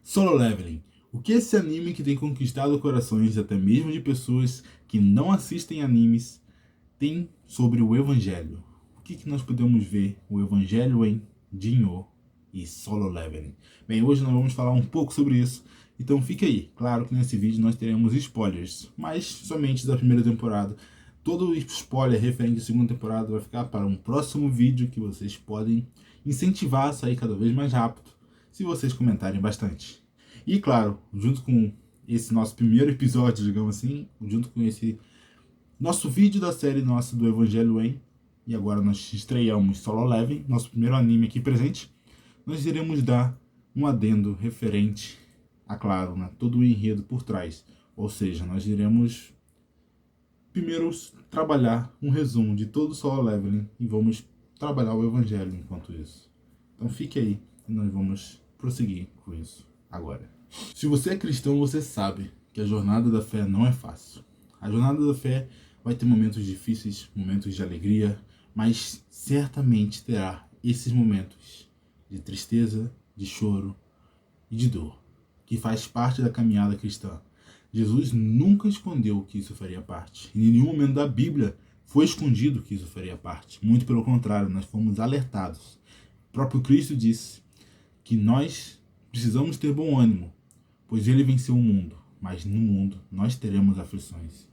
Solo Leveling. O que esse anime que tem conquistado corações até mesmo de pessoas que não assistem animes tem sobre o Evangelho? O que nós podemos ver o Evangelho em Jinho e Solo Leveling? Bem, hoje nós vamos falar um pouco sobre isso, então fique aí. Claro que nesse vídeo nós teremos spoilers, mas somente da primeira temporada. Todo spoiler referente à segunda temporada vai ficar para um próximo vídeo que vocês podem incentivar a sair cada vez mais rápido se vocês comentarem bastante. E claro, junto com esse nosso primeiro episódio, digamos assim, junto com esse nosso vídeo da série nossa do Evangelho em, e agora nós estreamos Solo Leveling, nosso primeiro anime aqui presente, nós iremos dar um adendo referente a, claro, né, todo o enredo por trás. Ou seja, nós iremos primeiro trabalhar um resumo de todo o Solo Leveling e vamos trabalhar o Evangelho enquanto isso. Então fique aí e nós vamos prosseguir com isso agora. Se você é cristão, você sabe que a jornada da fé não é fácil. A jornada da fé vai ter momentos difíceis, momentos de alegria, mas certamente terá esses momentos de tristeza, de choro e de dor, que faz parte da caminhada cristã. Jesus nunca escondeu que isso faria parte. Em nenhum momento da Bíblia foi escondido que isso faria parte. Muito pelo contrário, nós fomos alertados. O próprio Cristo disse que nós precisamos ter bom ânimo, pois ele venceu o mundo, mas no mundo nós teremos aflições.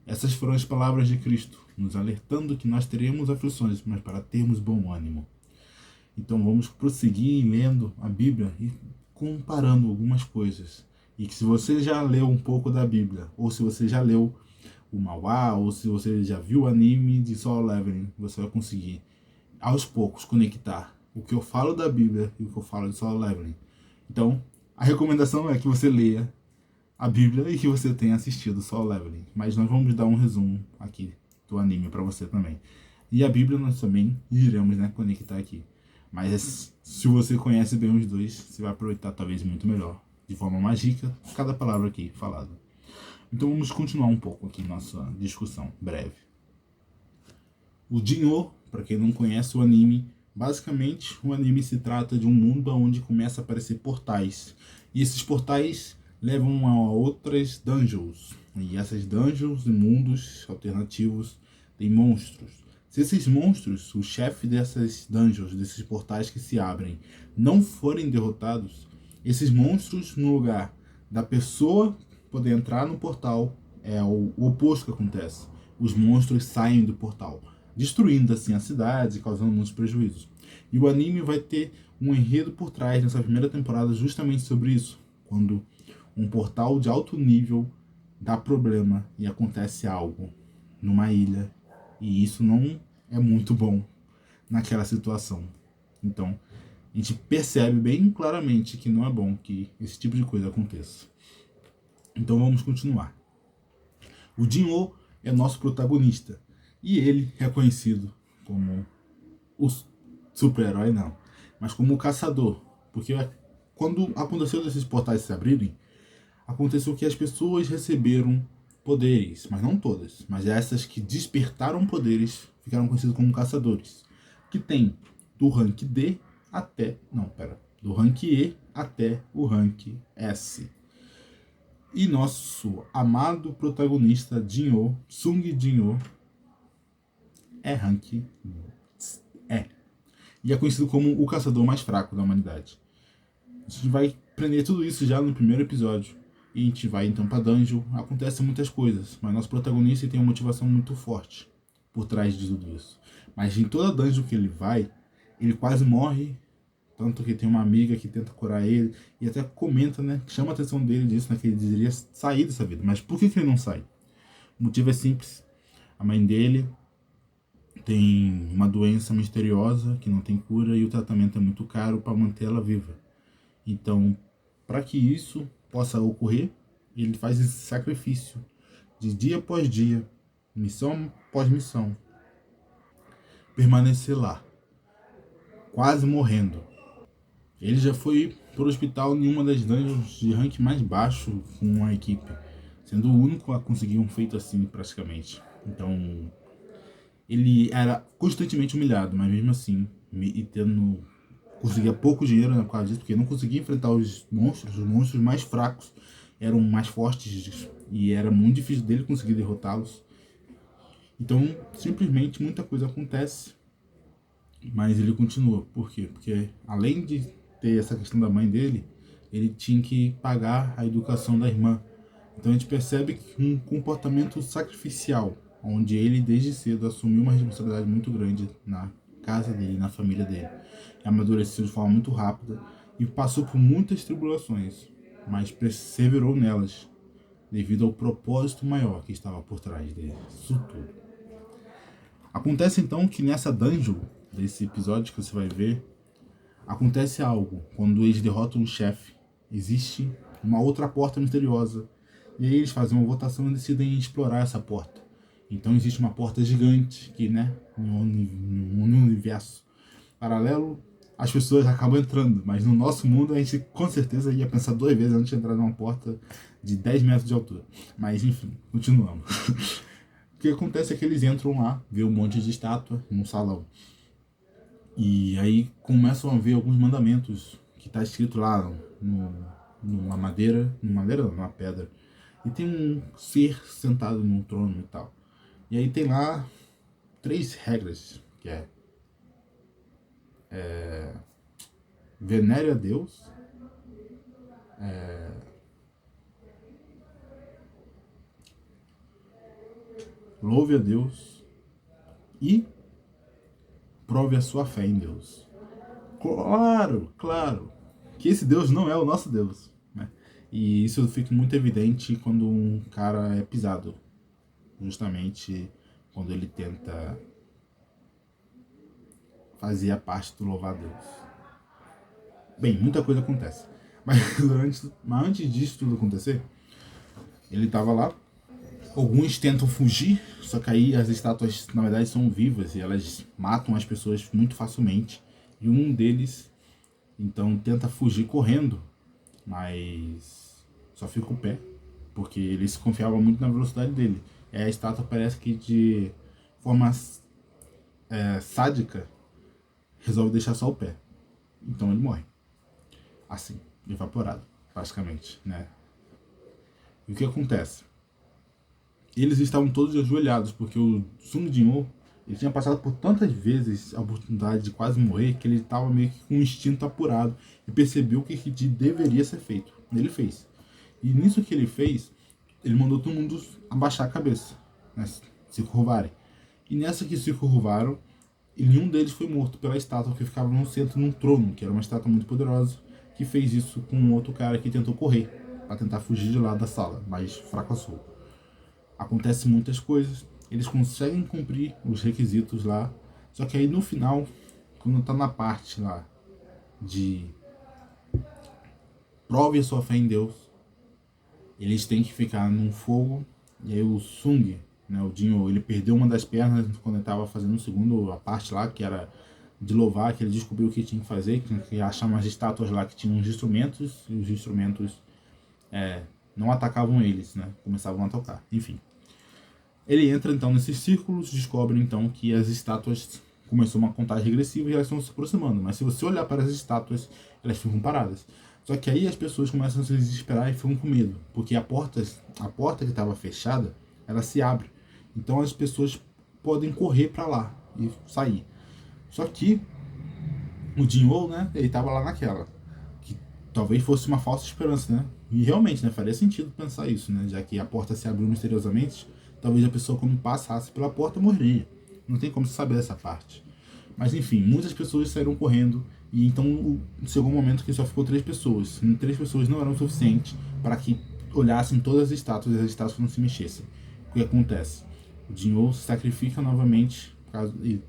Essas foram as palavras de Cristo, nos alertando que nós teremos aflições, mas para termos bom ânimo. Então vamos prosseguir lendo a Bíblia e comparando algumas coisas. E que se você já leu um pouco da Bíblia, ou se você já leu o Mauá, ou se você já viu o anime de Solo Leveling, você vai conseguir, aos poucos, conectar o que eu falo da Bíblia e o que eu falo de Solo Leveling. Então, a recomendação é que você leia a Bíblia e que você tenha assistido Solo Leveling. Mas nós vamos dar um resumo aqui do anime para você também. E a Bíblia nós também iremos, né, conectar aqui. Mas se você conhece bem os dois, você vai aproveitar talvez muito melhor, de forma mais rica, cada palavra aqui falada. Então vamos continuar um pouco aqui nossa discussão breve. O Jinho, para quem não conhece o anime, basicamente o anime se trata de um mundo onde começa a aparecer portais. E esses portais levam a outras dungeons. E essas dungeons e mundos alternativos têm monstros. Se esses monstros, o chefe dessas dungeons, desses portais que se abrem, não forem derrotados, esses monstros, no lugar da pessoa poder entrar no portal, é o oposto que acontece. Os monstros saem do portal, destruindo assim a cidade, causando muitos prejuízos. E o anime vai ter um enredo por trás nessa primeira temporada justamente sobre isso. Quando um portal de alto nível dá problema e acontece algo numa ilha, e isso não é muito bom naquela situação. Então, a gente percebe bem claramente que não é bom que esse tipo de coisa aconteça. Então vamos continuar. O Jinho é nosso protagonista, e ele é conhecido como o super-herói não, mas como o caçador, porque quando aconteceu desses portais se abrirem, aconteceu que as pessoas receberam poderes, mas não todas, mas essas que despertaram poderes ficaram conhecidas como caçadores, que tem do rank D até, do rank E até o rank S. E nosso amado protagonista Jinho, Sung Jinho, é rank E. E é conhecido como o caçador mais fraco da humanidade. A gente vai aprender tudo isso já no primeiro episódio. E a gente vai então pra dungeon. Acontecem muitas coisas, mas nosso protagonista tem uma motivação muito forte por trás de tudo isso. Mas em toda dungeon que ele vai, ele quase morre. Tanto que tem uma amiga que tenta curar ele. E até comenta, né? Chama a atenção dele disso, né? Que ele deveria sair dessa vida. Mas por que ele não sai? O motivo é simples. A mãe dele tem uma doença misteriosa que não tem cura e o tratamento é muito caro para mantê-la viva. Então, para que isso possa ocorrer, ele faz esse sacrifício de dia após dia, missão após missão, permanecer lá, quase morrendo. Ele já foi para o hospital em uma das dungeons de rank mais baixo com a equipe, sendo o único a conseguir um feito assim praticamente. Então, ele era constantemente humilhado, mas mesmo assim, e tendo conseguia pouco dinheiro, né, por causa disso, porque não conseguia enfrentar os monstros mais fracos eram mais fortes e era muito difícil dele conseguir derrotá-los. Então, simplesmente muita coisa acontece, mas ele continua. Por quê? Porque além de ter essa questão da mãe dele, ele tinha que pagar a educação da irmã. Então a gente percebe que um comportamento sacrificial, onde ele desde cedo assumiu uma responsabilidade muito grande na casa dele, na família dele, amadureceu de forma muito rápida e passou por muitas tribulações, mas perseverou nelas, devido ao propósito maior que estava por trás disso tudo. Acontece então que nessa dungeon, desse episódio que você vai ver, acontece algo. Quando eles derrotam um chefe, existe uma outra porta misteriosa. E aí eles fazem uma votação e decidem explorar essa porta. Então existe uma porta gigante que, né, no universo paralelo, as pessoas acabam entrando. Mas no nosso mundo a gente com certeza ia pensar 2 vezes antes de entrar numa porta de 10 metros de altura. Mas enfim, continuamos. O que acontece é que eles entram lá, vê um monte de estátua num salão. E aí começam a ver alguns mandamentos que está escrito lá numa madeira, numa pedra. E tem um ser sentado num trono e tal. E aí tem lá 3 regras, que venere a Deus, louve a Deus e prove a sua fé em Deus. Claro, claro, que esse Deus não é o nosso Deus, né? E isso fica muito evidente quando um cara é pisado, justamente quando ele tenta fazer a parte do louvar a Deus. Bem, muita coisa acontece. Mas antes disso tudo acontecer, ele estava lá. Alguns tentam fugir, só que aí as estátuas na verdade são vivas e elas matam as pessoas muito facilmente. E um deles então tenta fugir correndo, mas só fica o pé, porque ele se confiava muito na velocidade dele. E a estátua parece que de forma sádica resolve deixar só o pé. Então ele morre. Assim, evaporado, praticamente, né? E o que acontece? Eles estavam todos ajoelhados, porque o Sung Jin-ho, ele tinha passado por tantas vezes a oportunidade de quase morrer, que ele estava meio que com um instinto apurado e percebeu o que deveria ser feito. Ele fez. E nisso que ele fez, ele mandou todo mundo abaixar a cabeça, né? Se curvarem. E nessa que se curvaram, nenhum deles foi morto pela estátua que ficava no centro, num trono, que era uma estátua muito poderosa, que fez isso com um outro cara que tentou correr, para tentar fugir de lá da sala, mas fracassou. Acontece muitas coisas, eles conseguem cumprir os requisitos lá, só que aí no final, quando tá na parte lá de prove a sua fé em Deus, eles têm que ficar num fogo, e aí o Sung, né, o Dinho, ele perdeu uma das pernas quando ele estava fazendo o segundo, a parte lá, que era de louvar, que ele descobriu o que tinha que fazer, que tinha que achar umas estátuas lá que tinham uns instrumentos, e os instrumentos não atacavam eles, né, começavam a tocar, enfim. Ele entra então nesses círculos, descobre então que as estátuas começou uma contagem regressiva e elas estão se aproximando, mas se você olhar para as estátuas, elas ficam paradas. Só que aí as pessoas começam a se desesperar e ficam com medo, porque a porta que estava fechada, ela se abre. Então as pessoas podem correr para lá e sair. Só que o Jinho, né, ele estava lá naquela, que talvez fosse uma falsa esperança, né? E realmente, né, faria sentido pensar isso, né, já que a porta se abriu misteriosamente, talvez a pessoa quando passasse pela porta morreria. Não tem como saber essa parte. Mas enfim, muitas pessoas saíram correndo e então chegou um momento que só ficou 3 pessoas. E 3 pessoas não eram suficientes para que olhassem todas as estátuas e as estátuas não se mexessem. O que acontece? O Jinho se sacrifica novamente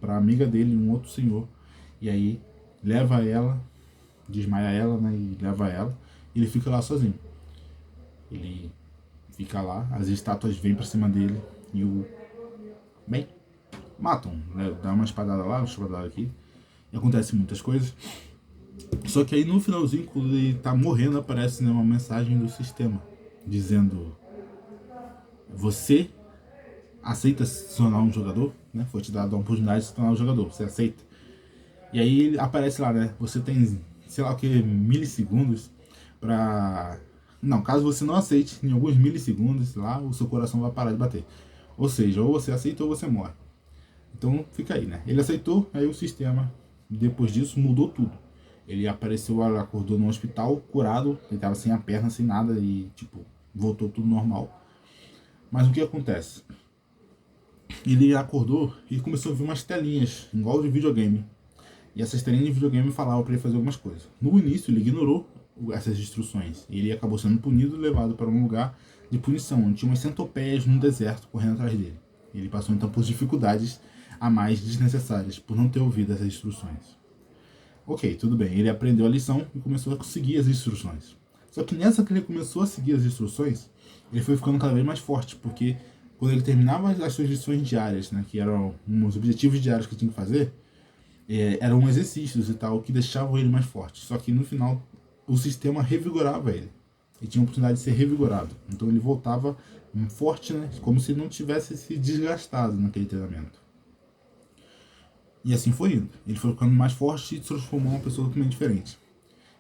para a amiga dele, um outro senhor, e aí leva ela, desmaia ela, né, e leva ela, e ele fica lá sozinho. Ele fica lá, as estátuas vêm pra cima dele e bem, matam, né? Dá uma espadada lá, uma espadada aqui, e acontece muitas coisas. Só que aí no finalzinho, quando ele tá morrendo, aparece, né, uma mensagem do sistema dizendo: você aceita se tornar um jogador? Né? Foi te dado a oportunidade de se tornar um jogador, você aceita? E aí ele aparece lá, né? Você tem, sei lá o que, milissegundos pra... Não, caso você não aceite, em alguns milissegundos lá, o seu coração vai parar de bater. Ou seja, ou você aceita ou você morre. Então fica aí, né? Ele aceitou, aí o sistema, depois disso, mudou tudo. Ele apareceu, acordou no hospital, curado, ele tava sem a perna, sem nada, e tipo, voltou tudo normal. Mas o que acontece? Ele acordou e começou a ver umas telinhas, igual de videogame. E essas telinhas de videogame falavam para ele fazer algumas coisas. No início, ele ignorou essas instruções. E ele acabou sendo punido e levado para um lugar de punição, onde tinha umas centopeias no deserto correndo atrás dele. Ele passou então por dificuldades a mais desnecessárias, por não ter ouvido essas instruções. Ok, tudo bem. Ele aprendeu a lição e começou a seguir as instruções. Só que nessa que ele começou a seguir as instruções, ele foi ficando cada vez mais forte, porque quando ele terminava as suas lições diárias, né, que eram os objetivos diários que ele tinha que fazer, eram exercícios e tal, que deixavam ele mais forte. Só que no final, o sistema revigorava ele. Ele tinha a oportunidade de ser revigorado. Então ele voltava forte, né, como se não tivesse se desgastado naquele treinamento. E assim foi indo. Ele foi ficando mais forte e se transformou em uma pessoa totalmente diferente.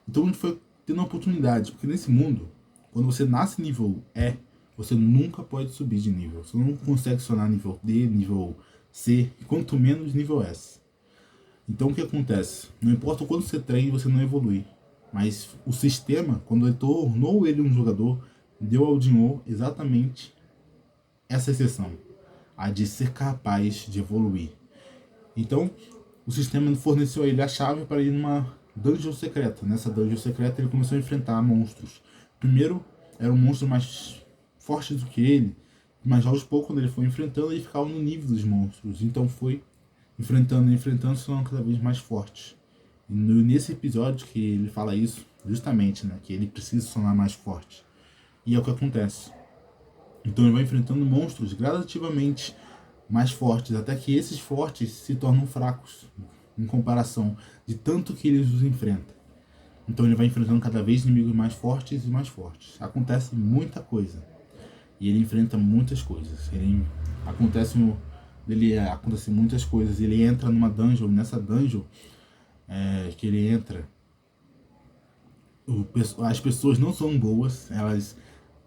Então ele foi tendo uma oportunidade, porque nesse mundo, quando você nasce nível E, você nunca pode subir de nível. Você não consegue sonar nível D, nível C, quanto menos nível S. Então o que acontece? Não importa o quanto você treine, você não evolui. Mas o sistema, quando ele tornou ele um jogador, deu ao Dinho exatamente essa exceção, a de ser capaz de evoluir. Então, o sistema forneceu a ele a chave para ir numa dungeon secreta. Nessa dungeon secreta ele começou a enfrentar monstros. Primeiro, era um monstro mais forte do que ele, mas aos poucos, quando ele foi enfrentando, ele ficava no nível dos monstros. Então foi enfrentando, se tornando cada vez mais forte. E nesse episódio que ele fala isso, justamente, né, que ele precisa se tornar mais forte. E é o que acontece. Então ele vai enfrentando monstros gradativamente mais fortes, até que esses fortes se tornam fracos em comparação de tanto que eles os enfrentam. Então ele vai enfrentando cada vez inimigos mais fortes e mais fortes. Acontece muita coisa. E ele enfrenta muitas coisas. Acontece muitas coisas. Ele entra numa dungeon, nessa dungeon que ele entra, as pessoas não são boas, elas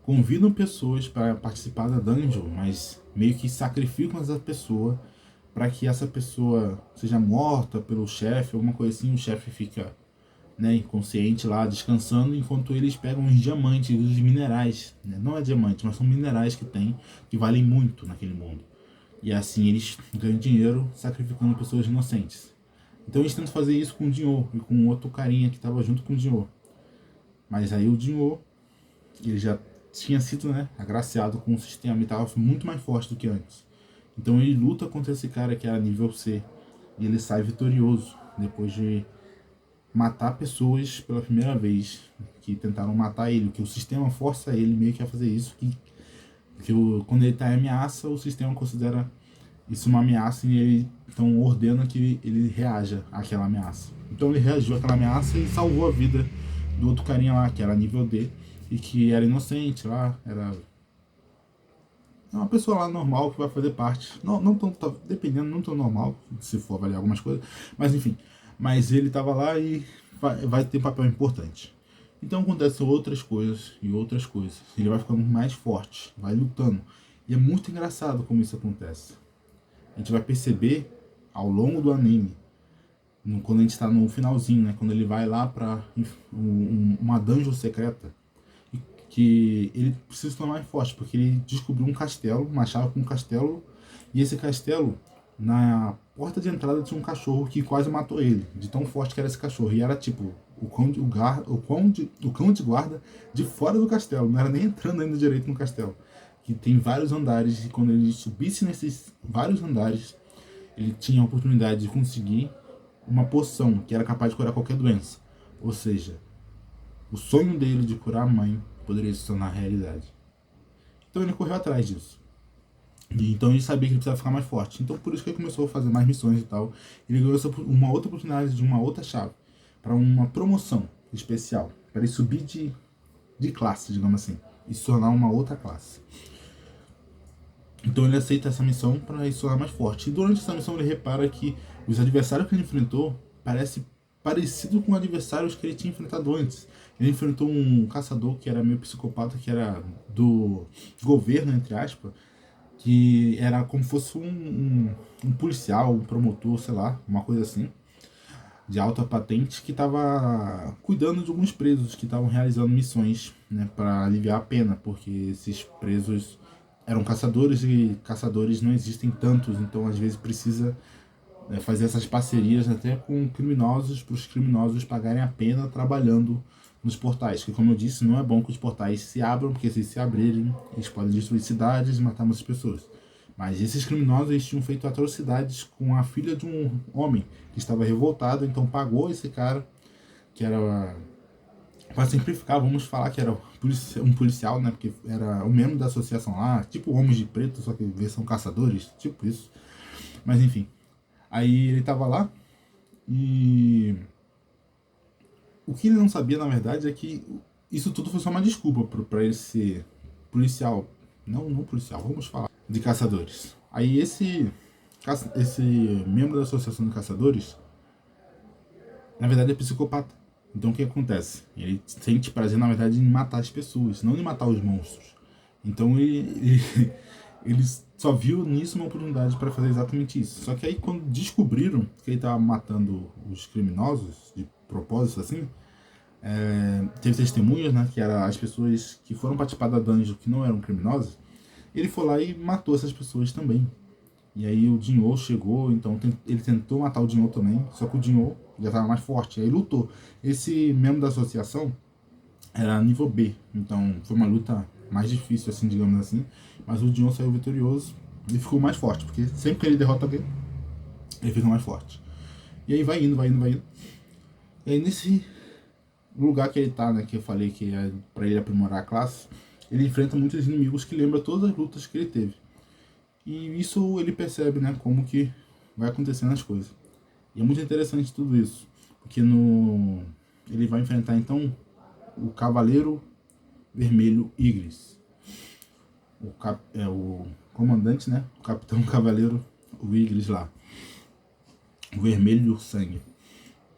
convidam pessoas para participar da dungeon, mas meio que sacrificam essa pessoa para que essa pessoa seja morta pelo chefe, alguma coisa assim. O chefe fica, né, inconsciente lá, descansando, enquanto eles pegam os diamantes, os minerais, né? Não é diamante, mas são minerais que tem, que valem muito naquele mundo. E assim eles ganham dinheiro sacrificando pessoas inocentes. Então eles tentam fazer isso com o Dinho e com outro carinha que estava junto com o Dinho. Mas aí o Dinho, ele já tinha sido, né, agraciado com o sistema e estava muito mais forte do que antes. Então ele luta contra esse cara que era nível C. E ele sai vitorioso depois de matar pessoas pela primeira vez que tentaram matar ele, que o sistema força ele meio que a fazer isso, quando ele está em ameaça, o sistema considera isso uma ameaça e ele então ordena que ele reaja àquela ameaça. Então ele reagiu àquela ameaça e salvou a vida do outro carinha lá, que era nível D e que era inocente lá, era uma pessoa lá normal que vai fazer parte, não tão, dependendo, não tão normal, se for avaliar algumas coisas, mas enfim, mas ele estava lá e vai ter um papel importante. Então acontecem outras coisas e outras coisas, ele vai ficando mais forte, vai lutando, e é muito engraçado como isso acontece. A gente vai perceber ao longo do anime, quando a gente está no finalzinho, né, quando ele vai lá para uma dungeon secreta, que ele precisa se tornar mais forte, porque ele descobriu um castelo, uma chave com um castelo, e esse castelo, na porta de entrada tinha um cachorro que quase matou ele, de tão forte que era esse cachorro, e era tipo o cão de guarda de fora do castelo, não era nem entrando ainda direito no castelo, que tem vários andares, e quando ele subisse nesses vários andares, ele tinha a oportunidade de conseguir uma poção que era capaz de curar qualquer doença, ou seja, o sonho dele de curar a mãe poderia se tornar realidade. Então ele correu atrás disso. E então ele sabia que ele precisava ficar mais forte. Então por isso que ele começou a fazer mais missões e tal. Ele ganhou uma outra oportunidade de uma outra chave. Para uma promoção especial. Para ele subir de classe, digamos assim. E se tornar uma outra classe. Então ele aceita essa missão para ele se tornar mais forte. E durante essa missão ele repara que os adversários que ele enfrentou parece parecido com adversários que ele tinha enfrentado antes. Ele enfrentou um caçador que era meio psicopata, que era do governo, entre aspas, que era como se fosse um policial, um promotor, sei lá, uma coisa assim, de alta patente, que estava cuidando de alguns presos que estavam realizando missões, né, para aliviar a pena, porque esses presos eram caçadores e caçadores não existem tantos, então às vezes precisa fazer essas parcerias até com criminosos, para os criminosos pagarem a pena trabalhando nos portais, que como eu disse, não é bom que os portais se abram, porque se se abrirem, eles podem destruir cidades e matar muitas pessoas. Mas esses criminosos eles tinham feito atrocidades com a filha de um homem que estava revoltado, então pagou esse cara, que era, para simplificar, vamos falar que era um policial, né, porque era o membro da associação lá, tipo Homens de Preto, só que versão caçadores, tipo isso. Mas enfim, aí ele tava lá e o que ele não sabia, na verdade, é que isso tudo foi só uma desculpa para ele ser policial. Não policial, vamos falar de caçadores. Aí esse membro da associação de caçadores, na verdade, é psicopata. Então o que acontece? Ele sente prazer, na verdade, em matar as pessoas, não em matar os monstros. Então ele só viu nisso uma oportunidade para fazer exatamente isso. Só que aí quando descobriram que ele estava matando os criminosos, de propósito assim, teve testemunhas, né, que eram as pessoas que foram participar da dungeon que não eram criminosas, ele foi lá e matou essas pessoas também. E aí o Jinho chegou, então ele tentou matar o Jinho também, só que o Jinho já estava mais forte, aí lutou. Esse membro da associação era nível B, então foi uma luta mais difícil, assim, digamos assim, mas o Jinho saiu vitorioso e ficou mais forte, porque sempre que ele derrota alguém, ele fica mais forte. E aí vai indo, vai indo, vai indo. E aí nesse lugar que ele tá, né, que eu falei que é pra ele aprimorar a classe, ele enfrenta muitos inimigos que lembram todas as lutas que ele teve. E isso ele percebe, né, como que vai acontecendo as coisas. E é muito interessante tudo isso, porque ele vai enfrentar então o Cavaleiro Vermelho Igris. O comandante, né, o Capitão Cavaleiro, o Igris lá. O Vermelho Sangue.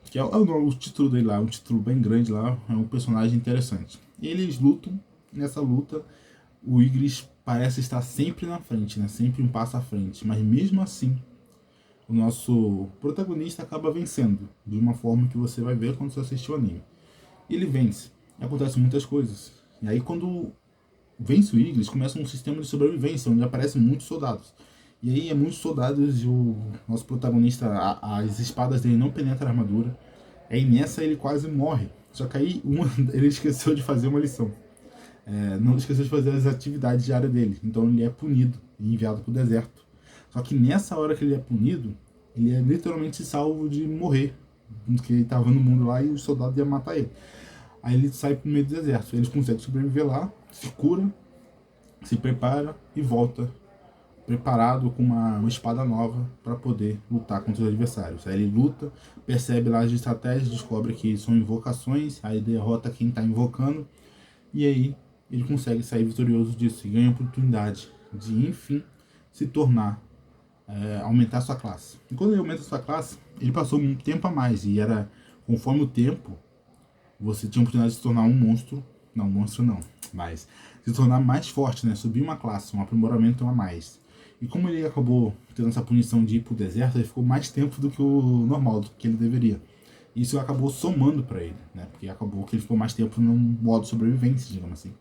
Que é o título dele lá, um título bem grande lá, é um personagem interessante. E eles lutam, nessa luta, o Igris parece estar sempre na frente, né? Sempre um passo à frente, mas mesmo assim, o nosso protagonista acaba vencendo, de uma forma que você vai ver quando você assistir o anime. E ele vence, e acontecem muitas coisas. E aí quando vence o Igris, começa um sistema de sobrevivência, onde aparecem muitos soldados. E aí é muitos soldados e o nosso protagonista, as espadas dele não penetram a armadura. Aí nessa ele quase morre. Só que aí ele esqueceu de fazer uma lição. Não esqueceu de fazer as atividades diárias dele. Então ele é punido e enviado para o deserto. Só que nessa hora que ele é punido, ele é literalmente salvo de morrer. Porque ele estava no mundo lá e os soldados iam matar ele. Aí ele sai para o meio do deserto. Ele consegue sobreviver lá, se cura, se prepara e volta preparado com uma espada nova para poder lutar contra os adversários. Aí ele luta, percebe lá as estratégias, descobre que são invocações, aí derrota quem está invocando e aí ele consegue sair vitorioso disso e ganha a oportunidade de enfim se tornar, aumentar sua classe. E quando ele aumenta sua classe, ele passou um tempo a mais e era conforme o tempo você tinha a oportunidade de se tornar um monstro, não, monstro não, mas se tornar mais forte, né? Subir uma classe, um aprimoramento a mais. E como ele acabou tendo essa punição de ir pro deserto, ele ficou mais tempo do que o normal, do que ele deveria. Isso acabou somando para ele, né? Porque acabou que ele ficou mais tempo num modo sobrevivência, digamos assim.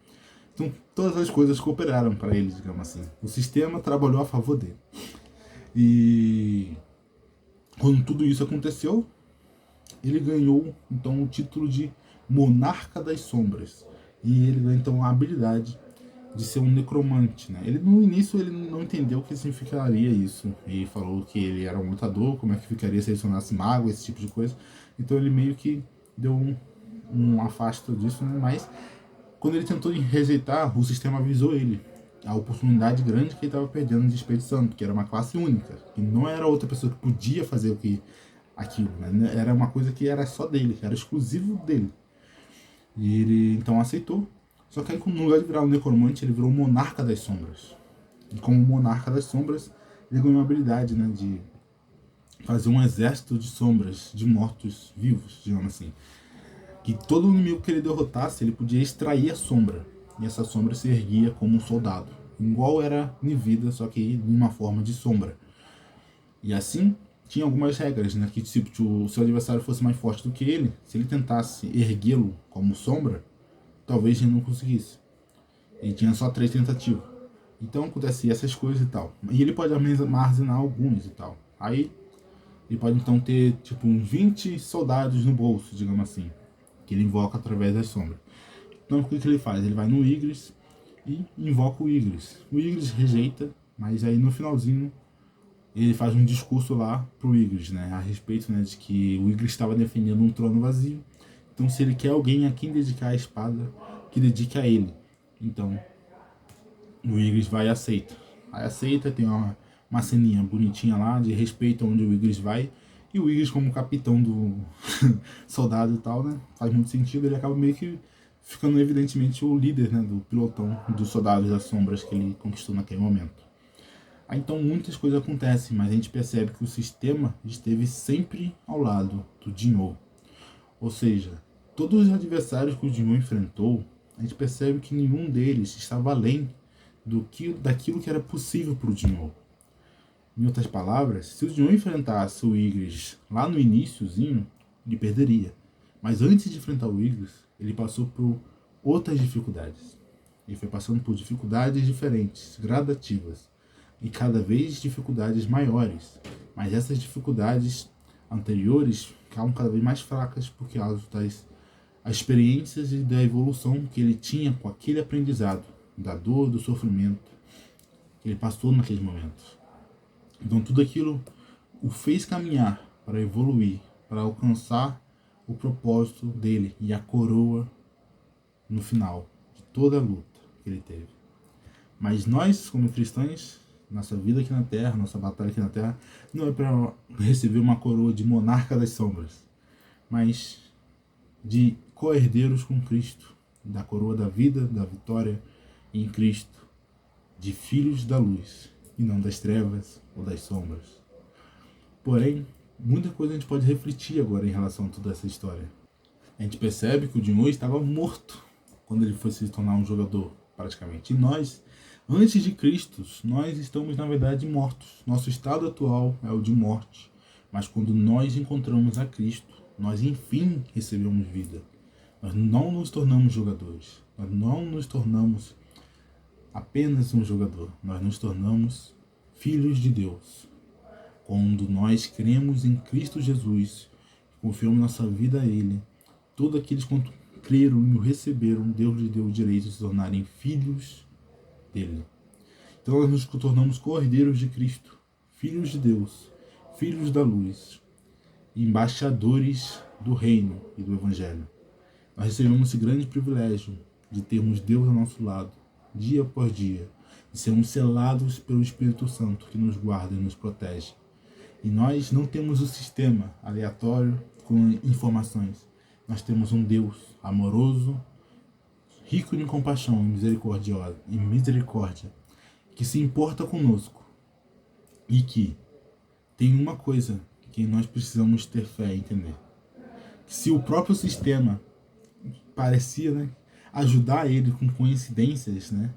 Então todas as coisas cooperaram para ele, digamos assim. O sistema trabalhou a favor dele. E quando tudo isso aconteceu, ele ganhou então o título de Monarca das Sombras. E ele ganhou então a habilidade de ser um necromante, né? Ele no início ele não entendeu o que significaria isso e falou que ele era um lutador, como é que ficaria se ele se tornasse mago, esse tipo de coisa. Então ele meio que deu um afasto disso, né? Mas quando ele tentou rejeitar, o sistema avisou ele a oportunidade grande que ele estava perdendo de expedição, porque era uma classe única e não era outra pessoa que podia fazer aquilo, né? Era uma coisa que era só dele, que era exclusivo dele. E ele então aceitou. Só que aí, no lugar de virar um necromante, ele virou um monarca das sombras. E como monarca das sombras, ele ganhou uma habilidade, né, fazer um exército de sombras, de mortos vivos, digamos assim. Que todo inimigo que ele derrotasse, ele podia extrair a sombra. E essa sombra se erguia como um soldado. Igual era em vida, só que de uma forma de sombra. E assim, tinha algumas regras, né? Que se o seu adversário fosse mais forte do que ele, se ele tentasse erguê-lo como sombra, talvez ele não conseguisse. Ele tinha só 3 tentativas. Então acontecia essas coisas e tal. E ele pode armazenar alguns e tal. Aí ele pode então ter tipo uns 20 soldados no bolso, digamos assim, que ele invoca através das sombras. Então o que ele faz? Ele vai no Igris e invoca o Igris. O Igris rejeita, mas aí no finalzinho ele faz um discurso lá pro Igris, né, a respeito, né, de que o Igris estava defendendo um trono vazio. Então se ele quer alguém a quem dedicar a espada, que dedique a ele. Então o Igris vai e aceita. Aí aceita, tem uma ceninha bonitinha lá de respeito onde o Igris vai. E o Igris, como capitão do soldado e tal, né, faz muito sentido. Ele acaba meio que ficando evidentemente o líder, né, do pilotão dos soldados das sombras que ele conquistou naquele momento. Aí então muitas coisas acontecem, mas a gente percebe que o sistema esteve sempre ao lado do Jinho. Ou seja, todos os adversários que o Jinho enfrentou, a gente percebe que nenhum deles estava além daquilo que era possível para o Jinho. Em outras palavras, se o Jinho enfrentasse o Igris lá no iniciozinho, ele perderia. Mas antes de enfrentar o Igris, ele passou por outras dificuldades. Ele foi passando por dificuldades diferentes, gradativas, e cada vez dificuldades maiores. Mas essas dificuldades anteriores ficavam cada vez mais fracas por causa das experiências e da evolução que ele tinha com aquele aprendizado, da dor, do sofrimento que ele passou naqueles momentos. Então tudo aquilo o fez caminhar para evoluir, para alcançar o propósito dele e a coroa no final de toda a luta que ele teve. Mas nós, como cristãos, nossa vida aqui na Terra, nossa batalha aqui na Terra, não é para receber uma coroa de monarca das sombras, mas de co-herdeiros com Cristo, da coroa da vida, da vitória em Cristo, de filhos da luz e não das trevas ou das sombras. Porém, muita coisa a gente pode refletir agora em relação a toda essa história. A gente percebe que o Jinho estava morto quando ele foi se tornar um jogador, praticamente. E nós, antes de Cristo, nós estamos na verdade mortos. Nosso estado atual é o de morte. Mas quando nós encontramos a Cristo, nós enfim recebemos vida. Nós não nos tornamos jogadores. Nós não nos tornamos apenas um jogador. Nós nos tornamos filhos de Deus. Quando nós cremos em Cristo Jesus, confiamos nossa vida a Ele, todos aqueles que creram e o receberam, Deus lhes deu o direito de se tornarem filhos dele. Então nós nos tornamos co-herdeiros de Cristo, filhos de Deus, filhos da luz, embaixadores do reino e do Evangelho. Nós recebemos esse grande privilégio de termos Deus ao nosso lado, dia após dia, de sermos selados pelo Espírito Santo que nos guarda e nos protege. E nós não temos um sistema aleatório com informações. Nós temos um Deus amoroso, rico em compaixão e misericórdia, que se importa conosco e que tem uma coisa que nós precisamos ter fé e entender. Se o próprio sistema parecia, né, ajudar ele com coincidências, né,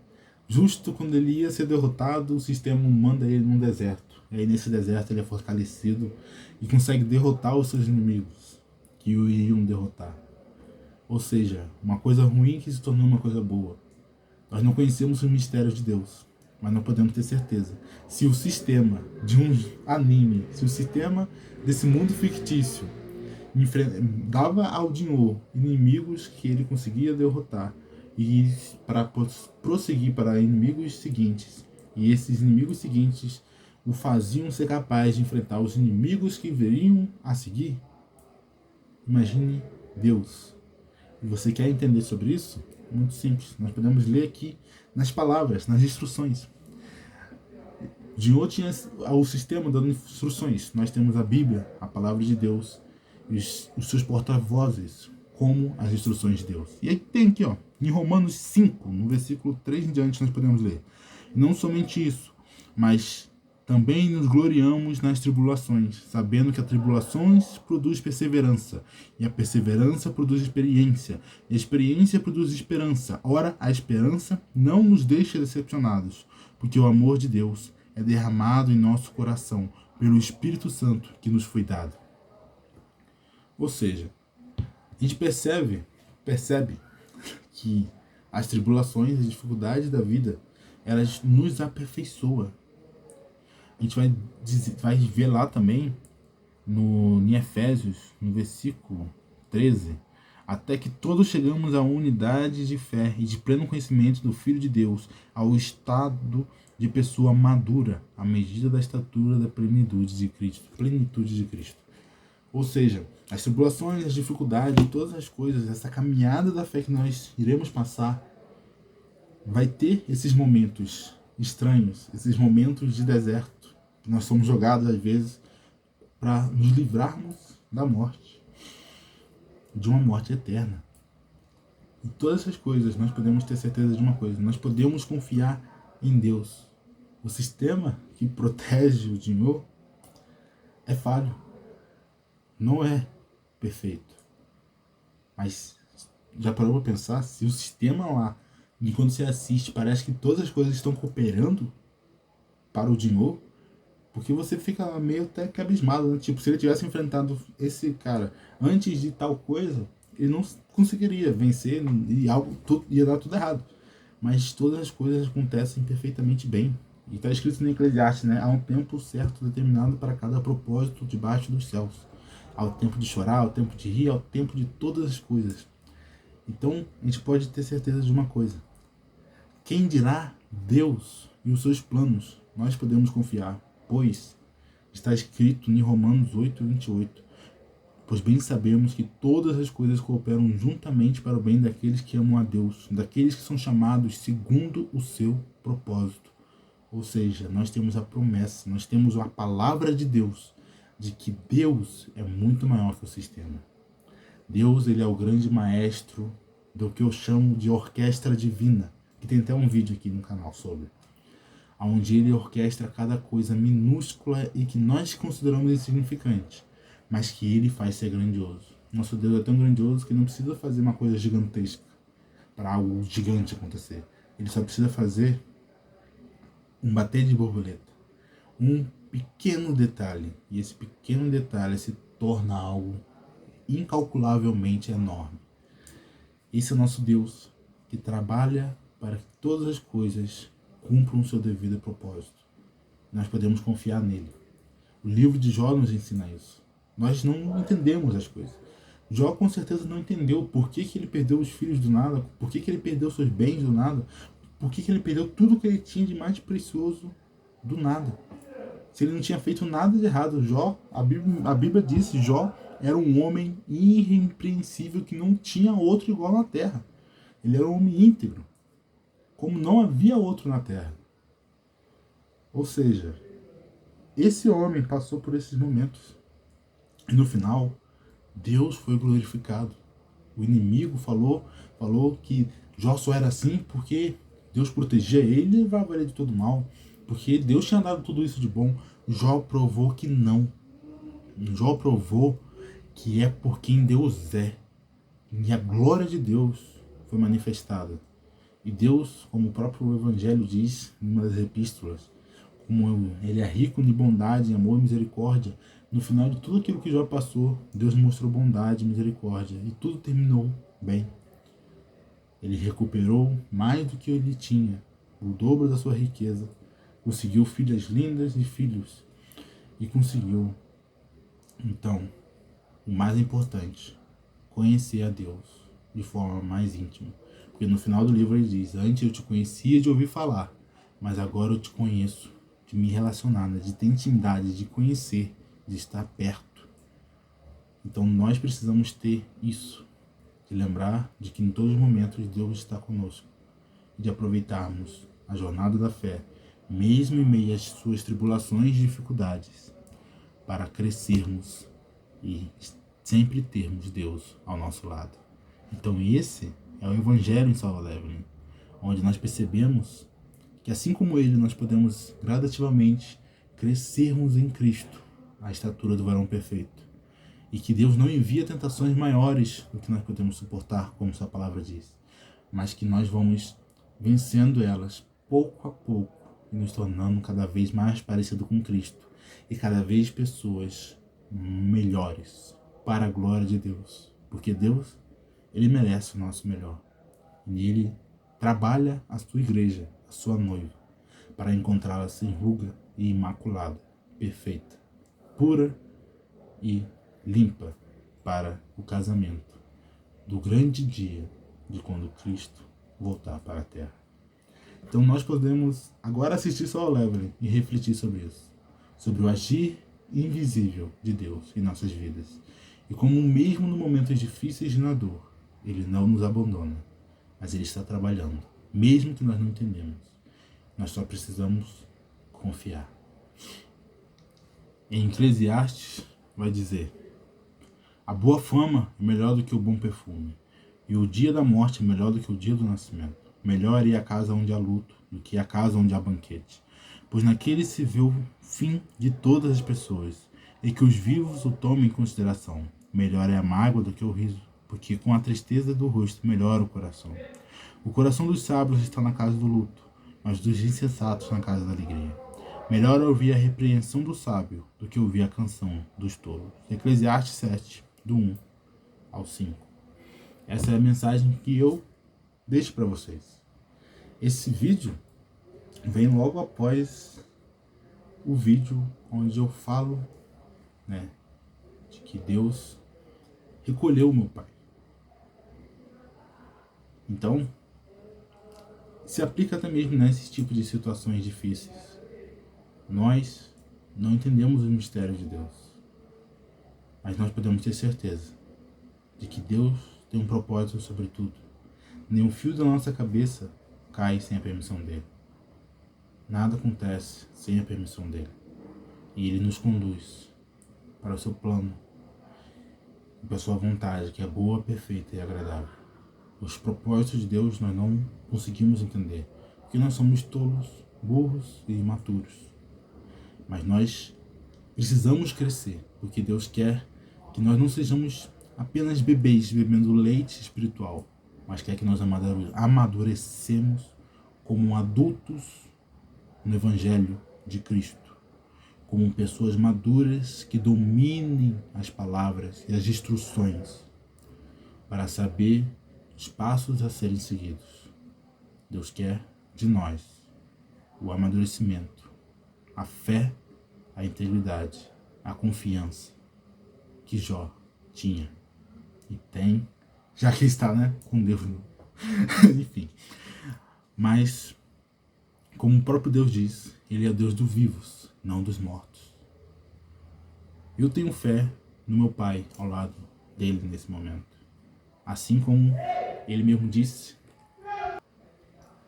justo quando ele ia ser derrotado, o sistema manda ele num deserto. E aí nesse deserto ele é fortalecido e consegue derrotar os seus inimigos que o iriam derrotar. Ou seja, uma coisa ruim que se tornou uma coisa boa. Nós não conhecemos os mistérios de Deus, mas não podemos ter certeza. Se o sistema de um anime, se o sistema desse mundo fictício dava ao Jinho inimigos que ele conseguia derrotar e para prosseguir para inimigos seguintes, e esses inimigos seguintes o faziam ser capaz de enfrentar os inimigos que viriam a seguir, imagine Deus. E você quer entender sobre isso? Muito simples. Nós podemos ler aqui nas palavras, nas instruções. Jinho tinha o sistema dando instruções. Nós temos a Bíblia, a palavra de Deus, e os seus porta-vozes, como as instruções de Deus. E aí tem aqui, ó, em Romanos 5, no versículo 3 em diante, nós podemos ler. Não somente isso, mas Também nos gloriamos nas tribulações, sabendo que as tribulações produzem perseverança, e a perseverança produz experiência, e a experiência produz esperança. Ora, a esperança não nos deixa decepcionados, porque o amor de Deus é derramado em nosso coração pelo Espírito Santo que nos foi dado. Ou seja, a gente percebe que as tribulações e dificuldades da vida, elas nos aperfeiçoam. A gente vai ver lá também, em Efésios, no versículo 13, até que todos chegamos à unidade de fé e de pleno conhecimento do Filho de Deus, ao estado de pessoa madura, à medida da estatura da plenitude de Cristo. Ou seja, as tribulações, as dificuldades, todas as coisas, essa caminhada da fé que nós iremos passar, vai ter esses momentos estranhos, esses momentos de deserto, que nós somos jogados às vezes para nos livrarmos da morte, de uma morte eterna. E todas essas coisas, nós podemos ter certeza de uma coisa: nós podemos confiar em Deus. O sistema que protege o dinheiro é falho, não é perfeito. Mas já parou para pensar? Se o sistema lá, enquanto você assiste, parece que todas as coisas estão cooperando para o dinheiro, porque você fica meio até que abismado, né? Tipo, se ele tivesse enfrentado esse cara antes de tal coisa, ele não conseguiria vencer e ia dar tudo errado. Mas todas as coisas acontecem perfeitamente bem. E está escrito no Eclesiastes, né? Há um tempo certo determinado para cada propósito debaixo dos céus. Há o tempo de chorar, há o tempo de rir, há o tempo de todas as coisas. Então, a gente pode ter certeza de uma coisa: quem dirá Deus e os seus planos, nós podemos confiar, pois está escrito em Romanos 8:28. Pois bem sabemos que todas as coisas cooperam juntamente para o bem daqueles que amam a Deus, daqueles que são chamados segundo o seu propósito. Ou seja, nós temos a promessa, nós temos a palavra de Deus, de que Deus é muito maior que o sistema. Deus, ele é o grande maestro do que eu chamo de orquestra divina, que tem até um vídeo aqui no canal sobre, onde ele orquestra cada coisa minúscula e que nós consideramos insignificante, mas que ele faz ser grandioso. Nosso Deus é tão grandioso que não precisa fazer uma coisa gigantesca para algo gigante acontecer. Ele só precisa fazer um bater de borboleta, um pequeno detalhe, e esse pequeno detalhe se torna algo incalculavelmente enorme. Esse é o nosso Deus, que trabalha para que todas as coisas cumpram o seu devido propósito. Nós podemos confiar nele. O livro de Jó nos ensina isso. Nós não entendemos as coisas. Jó com certeza não entendeu por que ele perdeu os filhos do nada, por que ele perdeu seus bens do nada, por que ele perdeu tudo que ele tinha de mais precioso do nada. Se ele não tinha feito nada de errado, Jó, a Bíblia disse, Jó era um homem irrepreensível que não tinha outro igual na terra. Ele era um homem íntegro, como não havia outro na terra. Ou seja, esse homem passou por esses momentos. E no final, Deus foi glorificado. O inimigo falou que Jó só era assim porque Deus protegia ele e livrava ele de todo mal. Porque Deus tinha dado tudo isso de bom. Jó provou que não. Jó provou que é por quem Deus é. E a glória de Deus foi manifestada. E Deus, como o próprio Evangelho diz em uma das epístolas, como ele é rico em bondade, amor e misericórdia, no final de tudo aquilo que Jó passou, Deus mostrou bondade e misericórdia. E tudo terminou bem. Ele recuperou mais do que ele tinha, o dobro da sua riqueza. Conseguiu filhas lindas e filhos. E conseguiu, então, o mais importante, conhecer a Deus de forma mais íntima. Porque no final do livro ele diz: antes eu te conhecia de ouvir falar, mas agora eu te conheço, de me relacionar, de ter intimidade, de conhecer, de estar perto. Então nós precisamos ter isso, de lembrar de que em todos os momentos Deus está conosco, de aproveitarmos a jornada da fé, mesmo em meio às suas tribulações e dificuldades, para crescermos e sempre termos Deus ao nosso lado. Então esse é o Evangelho em Salva Evelyn, onde nós percebemos que assim como ele, nós podemos gradativamente crescermos em Cristo, a estatura do varão perfeito. E que Deus não envia tentações maiores do que nós podemos suportar, como sua palavra diz, mas que nós vamos vencendo elas pouco a pouco e nos tornando cada vez mais parecido com Cristo e cada vez pessoas melhores para a glória de Deus, porque Deus, Ele merece o nosso melhor e Ele trabalha a sua igreja, a sua noiva, para encontrá-la sem ruga e imaculada, perfeita, pura e limpa para o casamento do grande dia de quando Cristo voltar para a terra. Então nós podemos agora assistir só ao Leveling e refletir sobre isso, sobre o agir invisível de Deus em nossas vidas e como mesmo nos momentos difíceis e na dor, Ele não nos abandona, mas Ele está trabalhando, mesmo que nós não entendemos. Nós só precisamos confiar. Em Eclesiastes vai dizer: a boa fama é melhor do que o bom perfume, e o dia da morte é melhor do que o dia do nascimento. Melhor é a casa onde há luto do que a casa onde há banquete, pois naquele se vê o fim de todas as pessoas, e que os vivos o tomem em consideração. Melhor é a mágoa do que o riso, porque com a tristeza do rosto melhora o coração. O coração dos sábios está na casa do luto, mas dos insensatos na casa da alegria. Melhor é ouvir a repreensão do sábio do que ouvir a canção dos tolos. Eclesiastes 7, do 1 ao 5. Essa é a mensagem que eu deixo para vocês. Esse vídeo vem logo após o vídeo onde eu falo, de que Deus recolheu o meu pai. Então, se aplica até mesmo nesses tipos de situações difíceis. Nós não entendemos os mistérios de Deus, mas nós podemos ter certeza de que Deus tem um propósito sobre tudo. Nenhum fio da nossa cabeça cai sem a permissão dele. Nada acontece sem a permissão dele. E ele nos conduz para o seu plano, para a sua vontade, que é boa, perfeita e agradável. Os propósitos de Deus nós não conseguimos entender, porque nós somos tolos, burros e imaturos. Mas nós precisamos crescer, porque Deus quer que nós não sejamos apenas bebês bebendo leite espiritual, mas quer que nós amadurecemos como adultos no Evangelho de Cristo, como pessoas maduras que dominem as palavras e as instruções para saber os passos a serem seguidos. Deus quer de nós o amadurecimento, a fé, a integridade, a confiança que Jó tinha e tem, já que está, com Deus. Enfim, mas como o próprio Deus diz, Ele é o Deus dos vivos, não dos mortos. Eu tenho fé no meu pai ao lado dele nesse momento, assim como ele mesmo disse.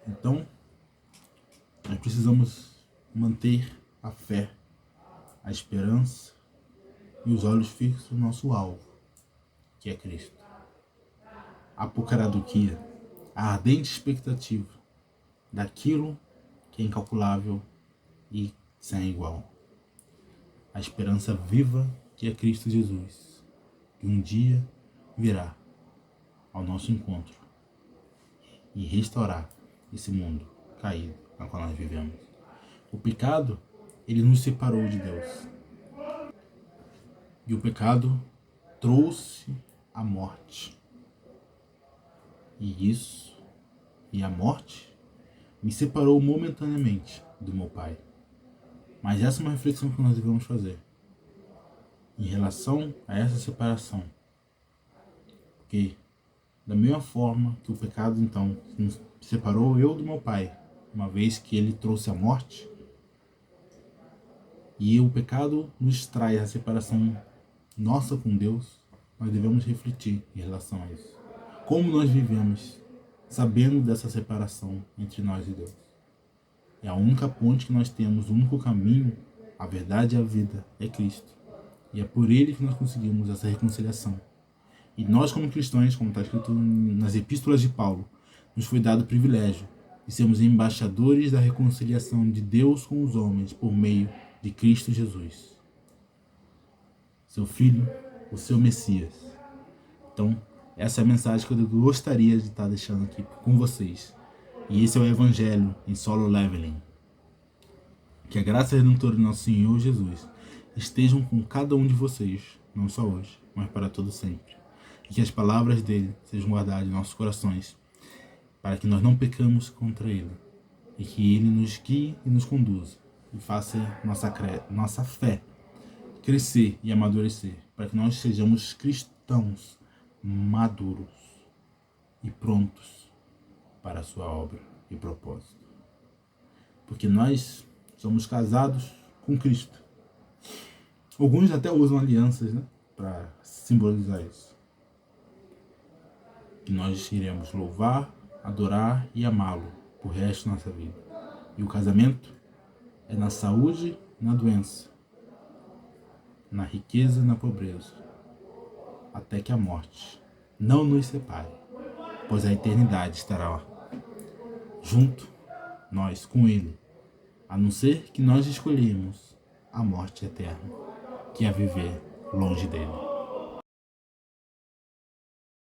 Então, nós precisamos manter a fé, a esperança e os olhos fixos no nosso alvo, que é Cristo. A Apocaradoquia, a ardente expectativa daquilo que é incalculável e sem igual. A esperança viva que é Cristo Jesus, que um dia virá ao nosso encontro e restaurar esse mundo caído na qual nós vivemos. O pecado, ele nos separou de Deus. E o pecado trouxe a morte. E a morte me separou momentaneamente do meu pai. Mas essa é uma reflexão que nós devemos fazer em relação a essa separação. Porque da mesma forma que o pecado então nos separou eu do meu pai, uma vez que ele trouxe a morte, e o pecado nos traz a separação nossa com Deus, nós devemos refletir em relação a isso. Como nós vivemos sabendo dessa separação entre nós e Deus? É a única ponte que nós temos, o único caminho, a verdade e a vida é Cristo. E é por Ele que nós conseguimos essa reconciliação. E nós, como cristãos, como está escrito nas epístolas de Paulo, nos foi dado o privilégio de sermos embaixadores da reconciliação de Deus com os homens por meio de Cristo Jesus, seu Filho, o seu Messias. Então, essa é a mensagem que eu gostaria de estar deixando aqui com vocês. E esse é o Evangelho em Solo Leveling. Que a graça redentora do nosso Senhor Jesus estejam com cada um de vocês, não só hoje, mas para todo sempre. E que as palavras dele sejam guardadas em nossos corações, para que nós não pecamos contra ele. E que ele nos guie e nos conduza, e faça nossa fé crescer e amadurecer, para que nós sejamos cristãos maduros e prontos para a sua obra e propósito. Porque nós somos casados com Cristo. Alguns até usam alianças, né, para simbolizar isso. Que nós iremos louvar, adorar e amá-lo por resto da nossa vida. E o casamento é na saúde e na doença, na riqueza e na pobreza, até que a morte não nos separe, pois a eternidade estará lá, junto, nós com ele, a não ser que nós escolhemos a morte eterna, que é viver longe dele.